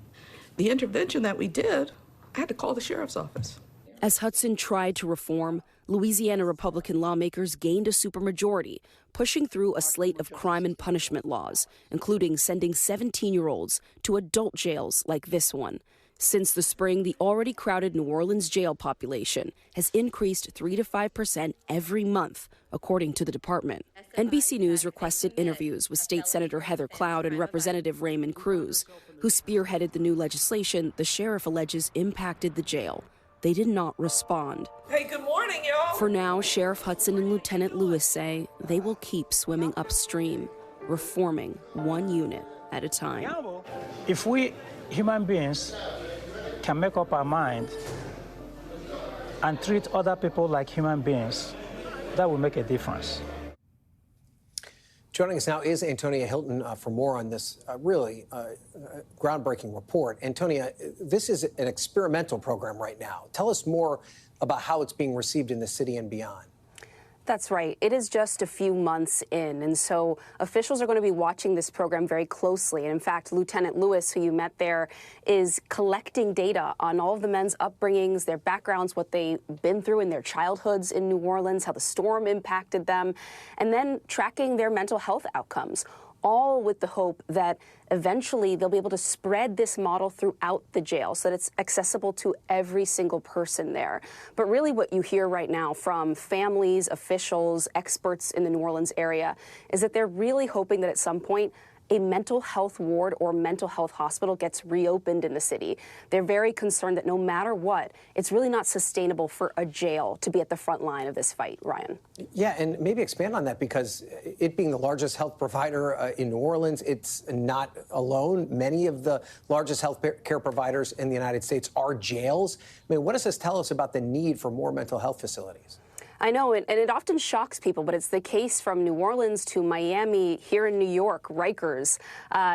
The intervention that we did, I had to call the sheriff's office. As Hudson tried to reform, Louisiana Republican lawmakers gained a supermajority, pushing through a slate of crime and punishment laws, including sending 17-year-olds to adult jails like this one. Since the spring, the already crowded New Orleans jail population has increased 3 to 5% every month, according to the department. NBC News requested interviews with State Senator Heather Cloud and Representative Raymond Cruz, who spearheaded the new legislation the sheriff alleges impacted the jail. They did not respond. Hey, good morning, y'all. For now, Sheriff Hudson and Lieutenant Lewis say they will keep swimming upstream, reforming one unit at a time. If we human beings can make up our mind and treat other people like human beings, that will make a difference. Joining us now is Antonia Hilton for more on this really groundbreaking report. Antonia, this is an experimental program right now. Tell us more about how it's being received in the city and beyond. That's right. It is just a few months in, and so officials are going to be watching this program very closely. And in fact, Lieutenant Lewis, who you met there, is collecting data on all of the men's upbringings, their backgrounds, what they've been through in their childhoods in New Orleans, how the storm impacted them, and then tracking their mental health outcomes, all with the hope that eventually they'll be able to spread this model throughout the jail so that it's accessible to every single person there. But really what you hear right now from families, officials, experts in the New Orleans area is that they're really hoping that at some point a mental health ward or mental health hospital gets reopened in the city. They're very concerned that no matter what, it's really not sustainable for a jail to be at the front line of this fight, Ryan. Yeah, and maybe expand on that, because it being the largest health provider in New Orleans, it's not alone. Many of the largest health care providers in the United States are jails. I mean, what does this tell us about the need for more mental health facilities? I know, and it often shocks people, but it's the case from New Orleans to Miami, here in New York, Rikers,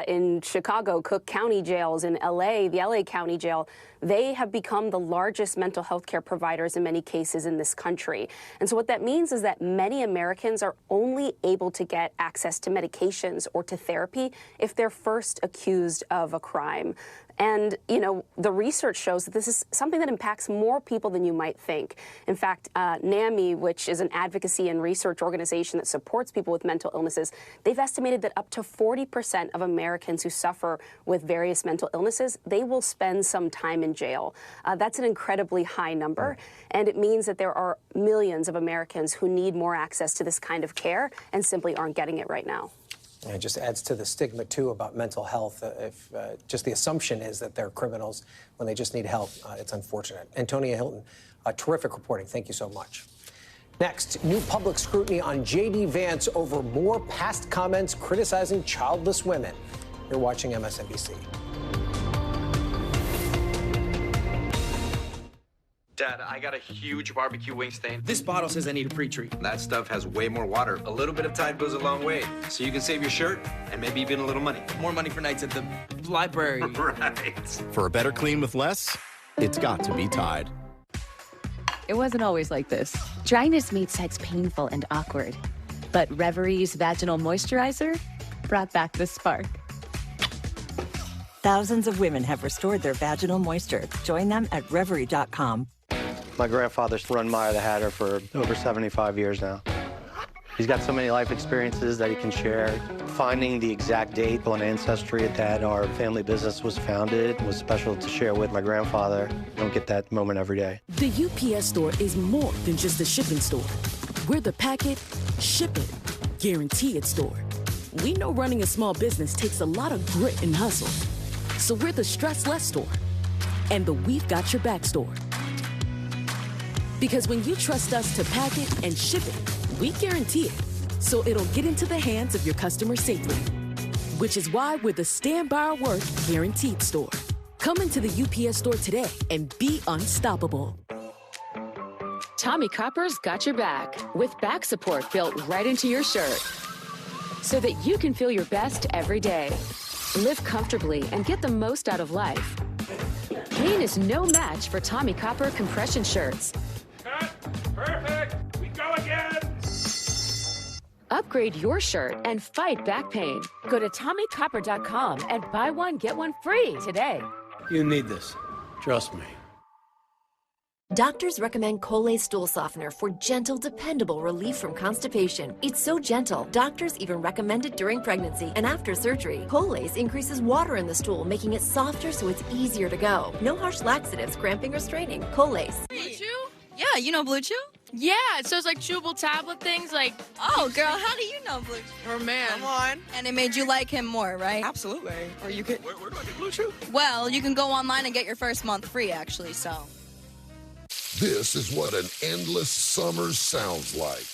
in Chicago, Cook County jails, in L.A., the L.A. County Jail. They have become the largest mental health care providers in many cases in this country. And so what that means is that many Americans are only able to get access to medications or to therapy if they're first accused of a crime. And, you know, the research shows that this is something that impacts more people than you might think. In fact, NAMI, which is an advocacy and research organization that supports people with mental illnesses, they've estimated that up to 40% of Americans who suffer with various mental illnesses, they will spend some time in jail. That's an incredibly high number, and it means that there are millions of Americans who need more access to this kind of care and simply aren't getting it right now. And it just adds to the stigma, too, about mental health. If just the assumption is that they're criminals when they just need help, it's unfortunate. Antonia Hilton, terrific reporting. Thank you so much. Next, new public scrutiny on J.D. Vance over more past comments criticizing childless women. You're watching MSNBC. Dad, I got a huge barbecue wing stain. This bottle says I need a pre-treat. That stuff has way more water. A little bit of Tide goes a long way. So you can save your shirt and maybe even a little money. More money for nights at the library. Right. For a better clean with less, it's got to be Tide. It wasn't always like this. Dryness made sex painful and awkward. But Reverie's vaginal moisturizer brought back the spark. Thousands of women have restored their vaginal moisture. Join them at Reverie.com. My grandfather's run Maya the Hatter for over 75 years now. He's got so many life experiences that he can share. Finding the exact date on Ancestry that our family business was founded was special to share with my grandfather. You don't get that moment every day. The UPS store is more than just a shipping store. We're the pack it, ship it, guarantee it store. We know running a small business takes a lot of grit and hustle. So we're the stress less store and the we've got your back store. Because when you trust us to pack it and ship it, we guarantee it, so it'll get into the hands of your customers safely. Which is why we're the stand by our work guaranteed store. Come into the UPS store today and be unstoppable. Tommy Copper's got your back with back support built right into your shirt so that you can feel your best every day. Live comfortably and get the most out of life. Pain is no match for Tommy Copper compression shirts. Cut! Perfect! We go again! Upgrade your shirt and fight back pain. Go to TommyCopper.com and buy one, get one free today. You need this. Trust me. Doctors recommend Nicolle stool softener for gentle, dependable relief from constipation. It's so gentle, doctors even recommend it during pregnancy and after surgery. Nicolle's increases water in the stool, making it softer so it's easier to go. No harsh laxatives, cramping, or straining. Nicolle's. Blue Chew? Yeah, you know Blue Chew? Yeah, so it's like chewable tablet things like... Oh, girl, how do you know Blue Chew? Oh, man. Come on. And it made you like him more, right? Absolutely. Or you could... Where do I get Blue Chew? Well, you can go online and get your first month free, actually, so... This is what an endless summer sounds like.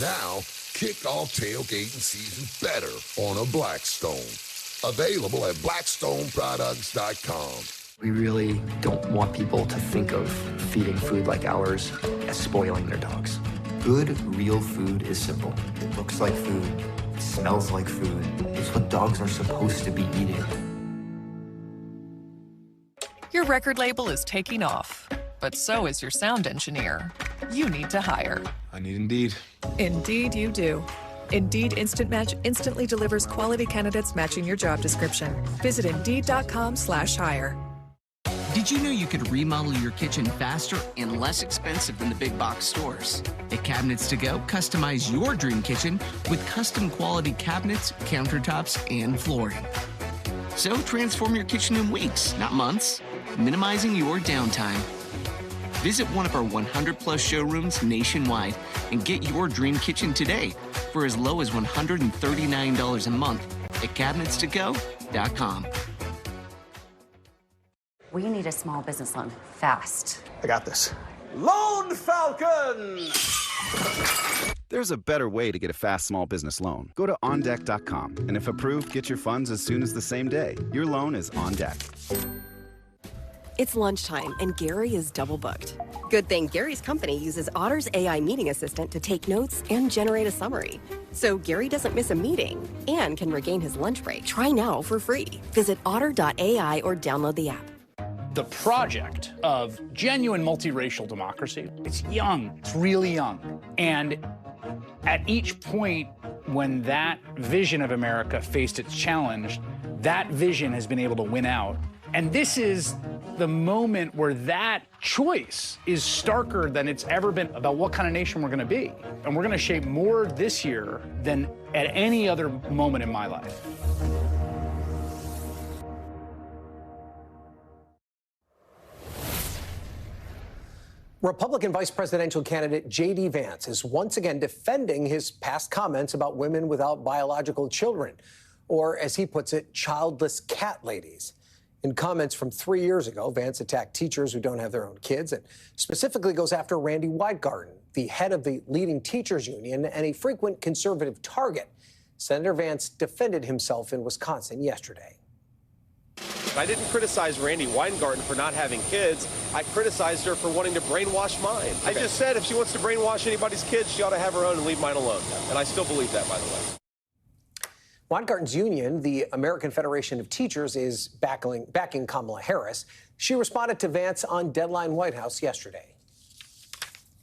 Now, kick off tailgating season better on a Blackstone. Available at blackstoneproducts.com. We really don't want people to think of feeding food like ours as spoiling their dogs. Good, real food is simple. It looks like food, it smells like food. It's what dogs are supposed to be eating. Your record label is taking off, but so is your sound engineer. You need to hire. I need Indeed. Indeed you do. Indeed Instant Match instantly delivers quality candidates matching your job description. Visit Indeed.com/hire. Did you know you could remodel your kitchen faster and less expensive than the big box stores? At Cabinets to Go, customize your dream kitchen with custom quality cabinets, countertops, and flooring. So transform your kitchen in weeks, not months, minimizing your downtime. Visit one of our 100-plus showrooms nationwide and get your dream kitchen today for as low as $139 a month at cabinetstogo.com. We need a small business loan fast. I got this. Loan Falcon! There's a better way to get a fast small business loan. Go to OnDeck.com, and if approved, get your funds as soon as the same day. Your loan is on deck. It's lunchtime, and Gary is double booked. Good thing Gary's company uses Otter's AI meeting assistant to take notes and generate a summary. So Gary doesn't miss a meeting and can regain his lunch break. Try now for free. Visit otter.ai or download the app. The project of genuine multiracial democracy, it's young, it's really young. And at each point when that vision of America faced its challenge, that vision has been able to win out. And this is the moment where that choice is starker than it's ever been about what kind of nation we're going to be. And we're going to shape more this year than at any other moment in my life. Republican vice presidential candidate J.D. Vance is once again defending his past comments about women without biological children, or as he puts it, childless cat ladies. In comments from 3 years ago, Vance attacked teachers who don't have their own kids and specifically goes after Randy Weingarten, the head of the leading teachers union and a frequent conservative target. Senator Vance defended himself in Wisconsin yesterday. I didn't criticize Randy Weingarten for not having kids. I criticized her for wanting to brainwash mine. Okay. I just said if she wants to brainwash anybody's kids, she ought to have her own and leave mine alone. And I still believe that, by the way. Weingarten's union, the American Federation of Teachers, is backing Kamala Harris. She responded to Vance on Deadline White House yesterday.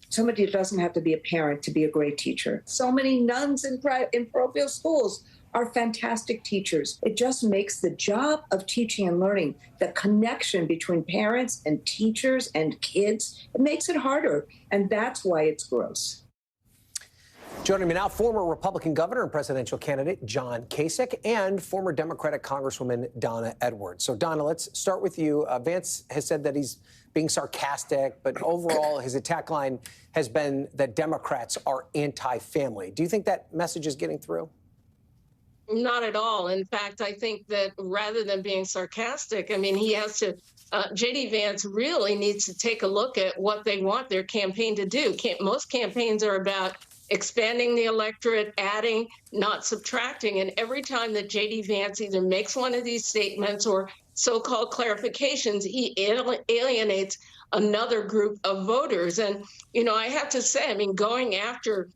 Somebody who doesn't have to be a parent to be a great teacher. So many nuns in parochial schools are fantastic teachers. It just makes the job of teaching and learning, the connection between parents and teachers and kids, it makes it harder. And that's why it's gross. Joining me now, former Republican governor and presidential candidate John Kasich and former Democratic Congresswoman Donna Edwards. So, Donna, let's start with you. Vance has said that he's being sarcastic, but overall his attack line has been that Democrats are anti-family. Do you think that message is getting through? Not at all. In fact, I think that rather than being sarcastic, I mean, he has to, J.D. Vance really needs to take a look at what they want their campaign to do. Most campaigns are about expanding the electorate, adding, not subtracting. And every time that J.D. Vance either makes one of these statements or so-called clarifications, he alienates another group of voters. And, you know, I have to say, I mean, going after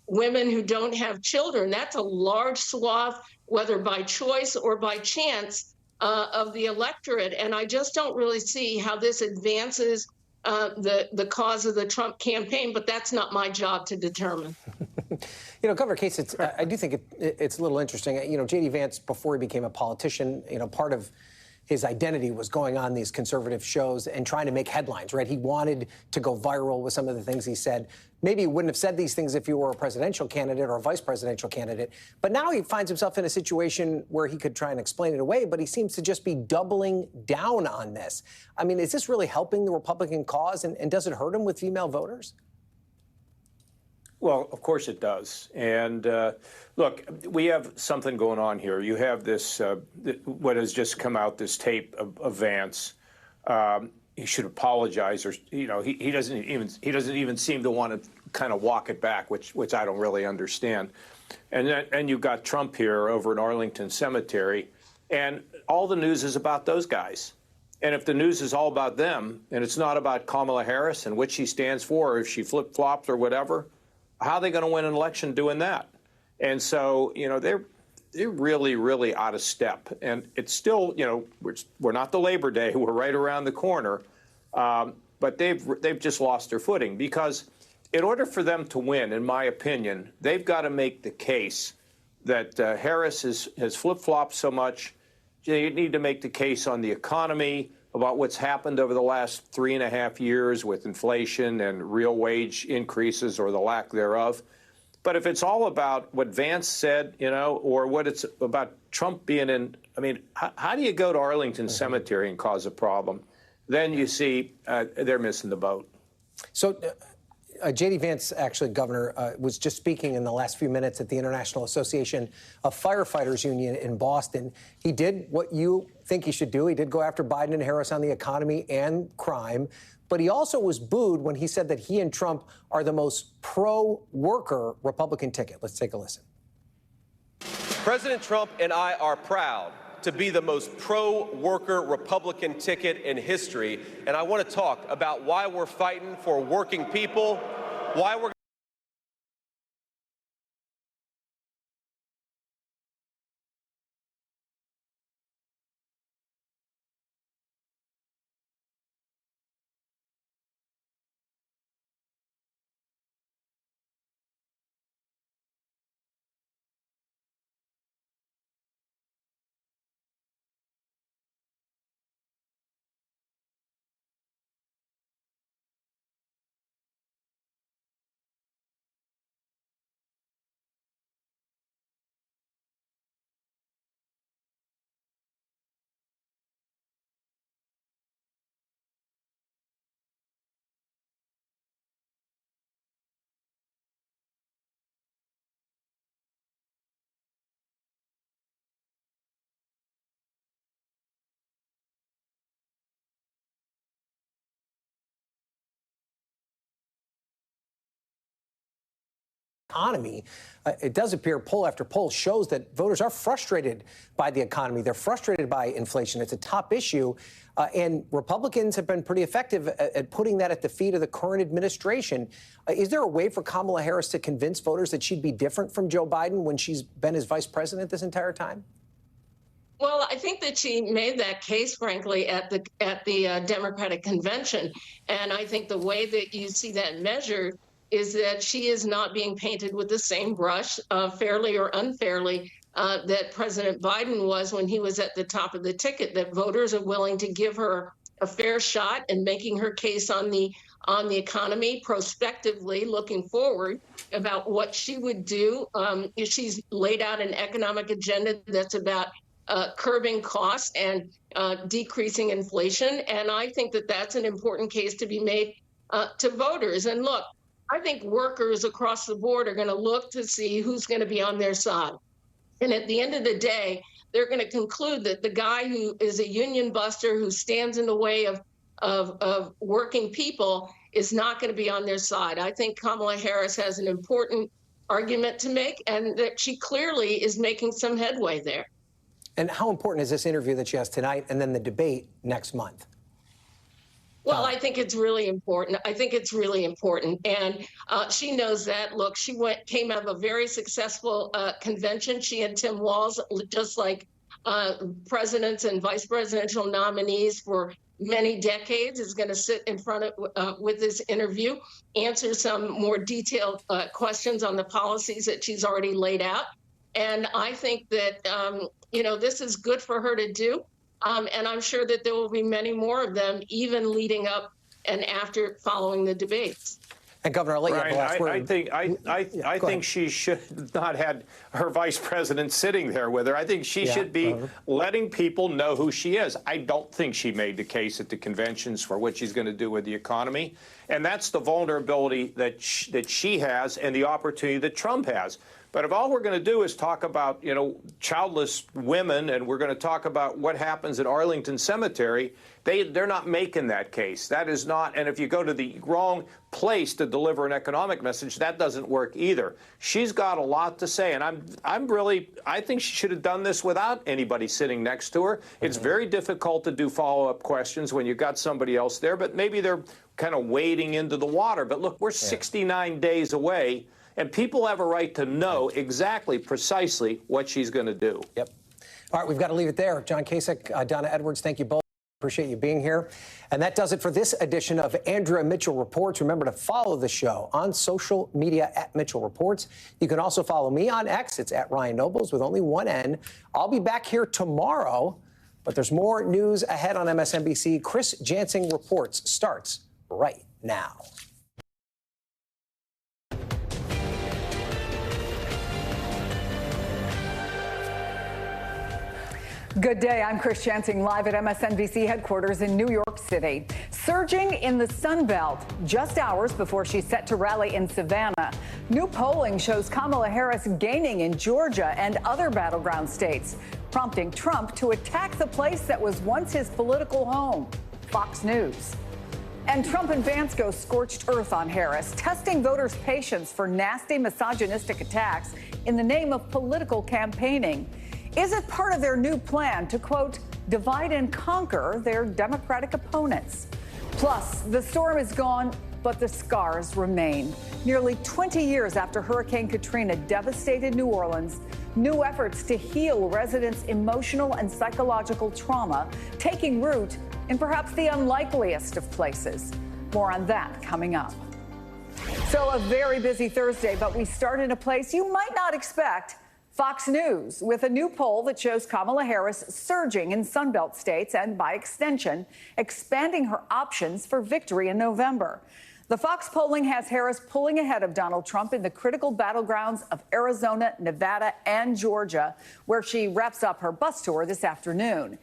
women who don't have children, that's a large swath, whether by choice or by chance, of the electorate. And I just don't really see how this advances the cause of the Trump campaign, but that's not my job to determine. You know, Governor Kasich, I do think it's a little interesting. You know, J.D. Vance, before he became a politician, you know, part of his identity was going on these conservative shows and trying to make headlines, right? He wanted to go viral with some of the things he said. Maybe he wouldn't have said these things if he were a presidential candidate or a vice presidential candidate. But now he finds himself in a situation where he could try and explain it away, but he seems to just be doubling down on this. I mean, is this really helping the Republican cause, and does it hurt him with female voters? Well, of course it does. And look, we have something going on here. You have this, what has just come out, this tape of Vance. He should apologize, or you know, he doesn't even seem to want to kind of walk it back, which I don't really understand. And you've got Trump here over in Arlington Cemetery, and all the news is about those guys. And if the news is all about them, and it's not about Kamala Harris and what she stands for, or if she flip-flops or whatever, how are they going to win an election doing that? And so, you know, they're really, really out of step. And it's still, you know, we're not the Labor Day. We're right around the corner. But they've just lost their footing, because in order for them to win, in my opinion, they've got to make the case that Harris has flip-flopped so much. You need to make the case on the economy, about what's happened over the last 3.5 years with inflation and real wage increases or the lack thereof. But if it's all about what Vance said, you know, or what it's about Trump being in, I mean, how do you go to Arlington Cemetery and cause a problem? Then you see they're missing the boat. So J.D. Vance, actually, Governor, was just speaking in the last few minutes at the International Association of Firefighters Union in Boston. He did what you think he should do. He did go after Biden and Harris on the economy and crime. But he also was booed when he said that he and Trump are the most pro-worker Republican ticket. Let's take a listen. President Trump and I are proud to be the most pro-worker Republican ticket in history. And I want to talk about why we're fighting for working people, why we're economy. It does appear poll after poll shows that voters are frustrated by the economy. They're frustrated by inflation. It's a top issue. And Republicans have been pretty effective at putting that at the feet of the current administration. Is there a way for Kamala Harris to convince voters that she'd be different from Joe Biden when she's been his vice president this entire time? Well, I think that she made that case, frankly, at the Democratic convention. And I think the way that you see that measured is that she is not being painted with the same brush, fairly or unfairly, that President Biden was when he was at the top of the ticket, that voters are willing to give her a fair shot in making her case on the economy prospectively, looking forward about what she would do. She's laid out an economic agenda that's about curbing costs and decreasing inflation. And I think that that's an important case to be made to voters. And look, I think workers across the board are going to look to see who's going to be on their side. And at the end of the day, they're going to conclude that the guy who is a union buster, who stands in the way of working people, is not going to be on their side. I think Kamala Harris has an important argument to make, and that she clearly is making some headway there. And how important is this interview that she has tonight and then the debate next month? Well, I think it's really important. And she knows that. Look, she came out of a very successful convention. She and Tim Walz, just like presidents and vice presidential nominees for many decades, is going to sit in front of with this interview, answer some more detailed questions on the policies that she's already laid out. And I think that, this is good for her to do. And I'm sure that there will be many more of them, even leading up and after following the debates. And Governor, I'll let you have the last word. I think she should not have her vice president sitting there with her. I think she should be letting people know who she is. I don't think she made the case at the conventions for what she's going to do with the economy. And that's the vulnerability that she has and the opportunity that Trump has. But if all we're going to do is talk about, childless women, and we're going to talk about what happens at Arlington Cemetery, they're not making that case. That is not, and if you go to the wrong place to deliver an economic message, that doesn't work either. She's got a lot to say, and I think she should have done this without anybody sitting next to her. It's very difficult to do follow-up questions when you've got somebody else there, but maybe they're kind of wading into the water. But look, we're 69 days away. And people have a right to know exactly, precisely what she's going to do. Yep. All right, we've got to leave it there. John Kasich, Donna Edwards, thank you both. Appreciate you being here. And that does it for this edition of Andrea Mitchell Reports. Remember to follow the show on social media at Mitchell Reports. You can also follow me on X. It's at Ryan Nobles with only one N. I'll be back here tomorrow, but there's more news ahead on MSNBC. Chris Jansing Reports starts right now. Good day. I'm Chris Jansing, live at MSNBC headquarters in New York City. Surging in the Sun Belt just hours before she's set to rally in Savannah. New polling shows Kamala Harris gaining in Georgia and other battleground states, prompting Trump to attack the place that was once his political home, Fox News. And Trump and Vance go scorched earth on Harris, testing voters' patience for nasty misogynistic attacks in the name of political campaigning. Is it part of their new plan to, quote, divide and conquer their Democratic opponents? Plus, the storm is gone, but the scars remain. Nearly 20 years after Hurricane Katrina devastated New Orleans, new efforts to heal residents' emotional and psychological trauma taking root in perhaps the unlikeliest of places. More on that coming up. So a very busy Thursday, but we start in a place you might not expect. Fox News, with a new poll that shows Kamala Harris surging in Sunbelt states and, by extension, expanding her options for victory in November. The Fox polling has Harris pulling ahead of Donald Trump in the critical battlegrounds of Arizona, Nevada, and Georgia, where she wraps up her bus tour this afternoon.